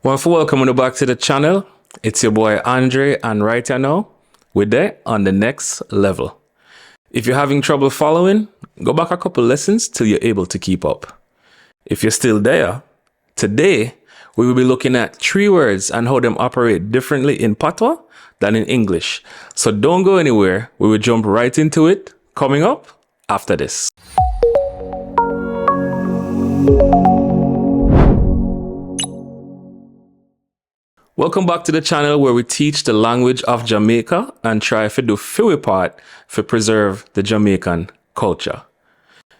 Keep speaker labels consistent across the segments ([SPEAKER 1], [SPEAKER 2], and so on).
[SPEAKER 1] Well, for welcome back to the channel. It's your boy Andre, and right now, we're there on the next level. If you're having trouble following, go back a couple lessons till you're able to keep up. If you're still there, today we will be looking at 3 words and how them operate differently in Patwah than in English. So don't go anywhere. We will jump right into it coming up after this. Welcome back to the channel where we teach the language of Jamaica and try to do our part to preserve the Jamaican culture.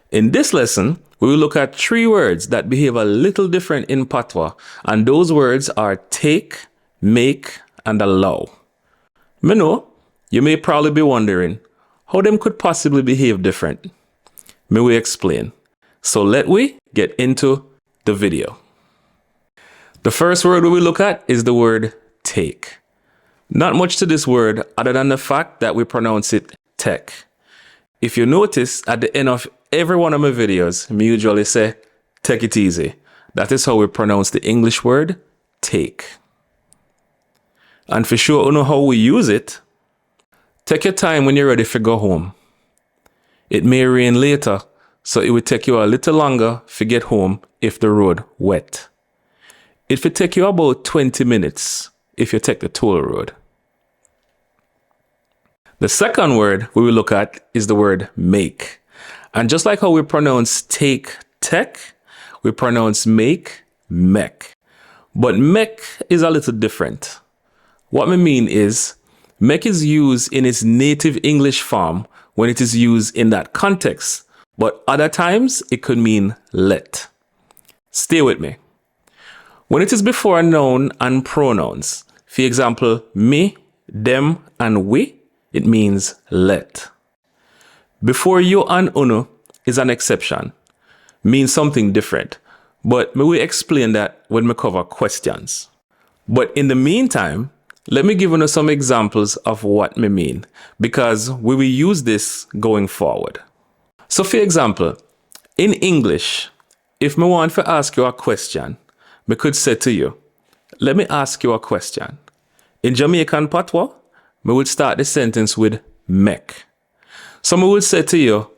[SPEAKER 1] In this lesson, we will look at 3 words that behave a little different in Patwah, and those words are take, make, and allow. Me know, you may probably be wondering how them could possibly behave different. Me will explain. So let we get into the video. The first word we will look at is the word take. Not much to this word other than the fact that we pronounce it tek. If you notice, at the end of every one of my videos, me usually say, take it easy. That is how we pronounce the English word take. And for sure, you know how we use it. Take your time when you're ready to go home. It may rain later, so it will take you a little longer to get home if the road wet. It will take you about 20 minutes if you take the toll road. The second word we will look at is the word make. And just like how we pronounce take, tek, we pronounce make, mek. But mek is a little different. What I mean is, mek is used in its native English form when it is used in that context, but other times it could mean let. Stay with me. When it is before a noun and pronouns, for example, me, them, and we, it means let. Before you and uno is an exception, means something different, but me will explain that when we cover questions. But in the meantime, let me give you some examples of what me mean, because we will use this going forward. So for example, in English, if me want to ask you a question, me could say to you, let me ask you a question. In Jamaican Patois, me would start the sentence with mek. So me would say to you,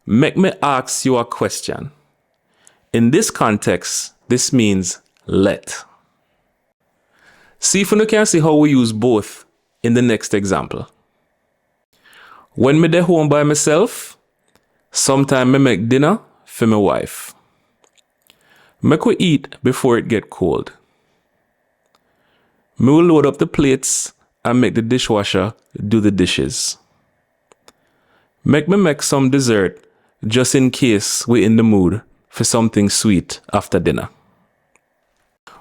[SPEAKER 1] make me ask you a question. In this context, this means let. See if you can see how we use both in the next example. When me dey home by myself, sometime me make dinner for my wife. Make we eat before it get cold. Me will load up the plates and make the dishwasher do the dishes. Make me make some dessert just in case we're in the mood for something sweet after dinner.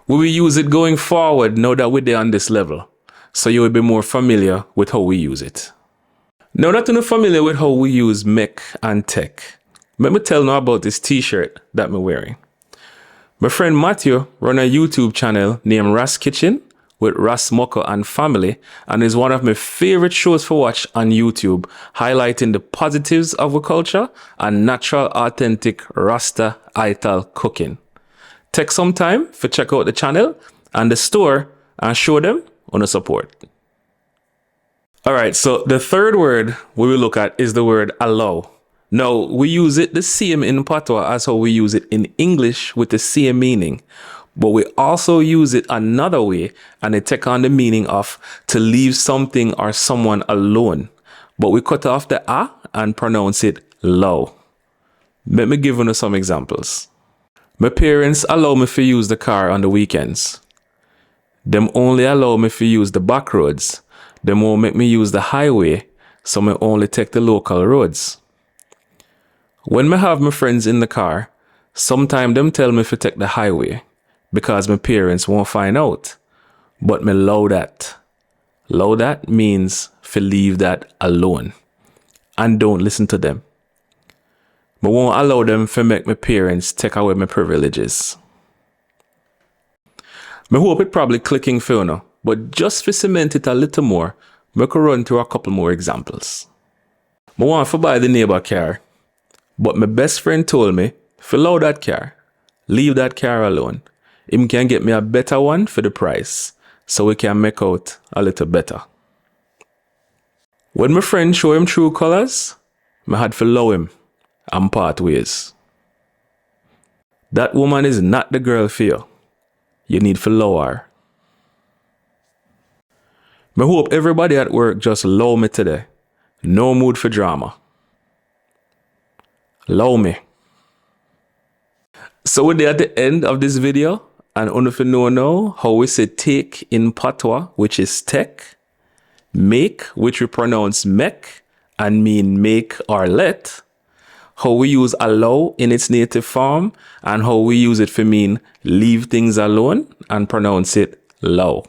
[SPEAKER 1] We will use it going forward now that we're there on this level, so you will be more familiar with how we use it. Now that you're familiar with how we use make and tek, let me tell you about this t-shirt that I'm wearing. My friend Matthew runs a YouTube channel named Ras Kitchen with Ras Moko and family, and is one of my favorite shows to watch on YouTube, highlighting the positives of our culture and natural, authentic Rasta Ital cooking. Take some time to check out the channel and the store and show them on the support. Alright, so the third word we will look at is the word allow. Now, we use it the same in Patwah as how we use it in English with the same meaning. But we also use it another way, and it take on the meaning of to leave something or someone alone. But we cut off the a and pronounce it low. Let me give you some examples. My parents allow me to use the car on the weekends. Them only allow me to use the back roads. Them won't make me use the highway, so me only take the local roads. When me have my friends in the car, sometimes them tell me to take the highway because my parents won't find out. But me allow that. Allow that means to leave that alone and don't listen to them. Me won't allow them to make my parents take away my privileges. Me hope it probably clicking for you now, but just to cement it a little more, me could run through a couple more examples. Me want to buy the neighbor car, but my best friend told me, fill out that car, leave that car alone. him can get me a better one for the price, so we can make out a little better. When my friend show him true colors, I had to allow him and part ways. That woman is not the girl for you. You need to allow her. I hope everybody at work just allow me today. No mood for drama. Allow me. So we're at the end of this video, and if you know now how we say take in Patwah, which is take, make, which we pronounce mek and mean make or let, how we use allow in its native form, and how we use it for mean leave things alone and pronounce it low.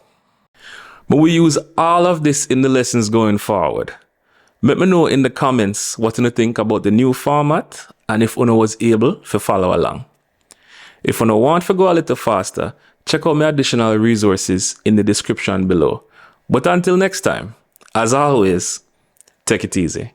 [SPEAKER 1] But we use all of this in the lessons going forward. Let me know in the comments what you think about the new format and if you was able to follow along. If you want to go a little faster, check out my additional resources in the description below. But until next time, as always, take it easy.